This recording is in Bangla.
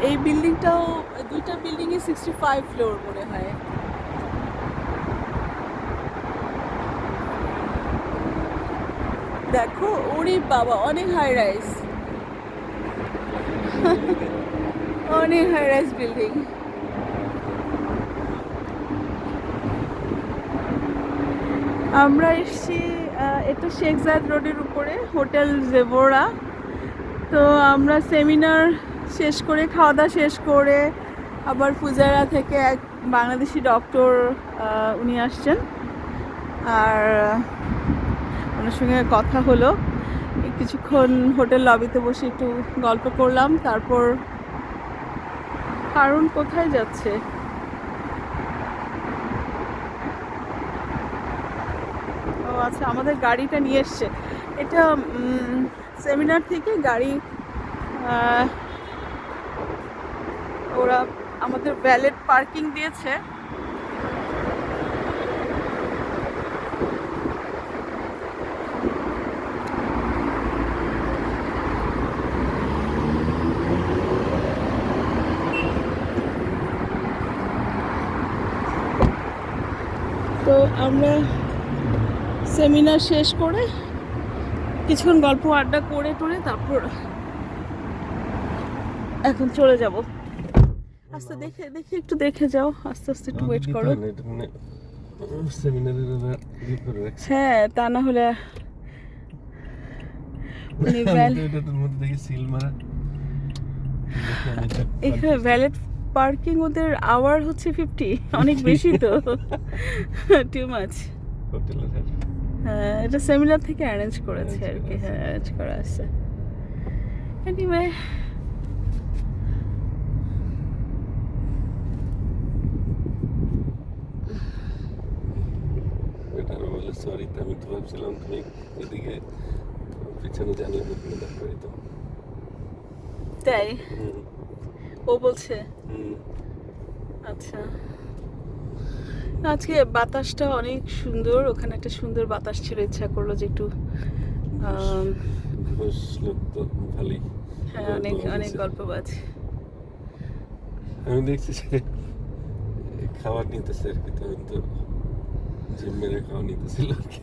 এই বিল্ডিংটাও, দুইটা বিল্ডিংই 65 ফ্লোর মনে হয়। দেখো, ওরে বাবা, অনেক হাই রাইজ, অনেক হাই রাইজ বিল্ডিং। আমরা এসছি, এটা শেখ জায়েদ রোডের উপরে হোটেল জেভোরা। তো আমরা সেমিনার শেষ করে, খাওয়া দাওয়া শেষ করে, আবার ফুজারা থেকে এক বাংলাদেশি ডক্টর উনি আসছেন, আর ওনার সঙ্গে কথা হলো। কিছুক্ষণ হোটেল লবিতে বসে একটু গল্প করলাম। তারপর কারণ কোথায় যাচ্ছে, ও আচ্ছা, আমাদের গাড়িটা নিয়ে এসছে। এটা সেমিনার থেকে গাড়ি, আহ, ওরা আমাদের ভ্যালেট পার্কিং দিয়েছে। তো আমরা সেমিনার শেষ করে কিছুক্ষণ গল্প আড্ডা করে টরে তারপর এখন চলে যাব। আস্তে দেখে দেখে একটু দেখে যাও, আস্তে আস্তে একটু ওয়েট করো। হ্যাঁ, তা না হলে এখানে ভ্যালেট পার্কিং ওদের আওয়ার হচ্ছে 50, অনেক বেশি তো, টু মাচ। হ্যাঁ, এটা সেমিনার থেকে অ্যারেঞ্জ করেছে আর কি, হ্যাঁ অ্যারেঞ্জ করা আছে। এনিওয়ে, সরি, আমি তো ভাবছিলাম তুমি এদিকে পিছনে জানলে তো। তাই ও বলছে। আচ্ছা, আজকে বাতাসটা অনেক সুন্দর, ওখানে একটা সুন্দর বাতাস ছিল, ইচ্ছা করলো যে একটু লোক তো ভালোই। হ্যাঁ, অনেক অনেক গল্প বাজ। আমি দেখছি যে খাবার নিতেছে আর কি, তখন তো জিম মেরে খাওয়া নিতেছিল আর কি।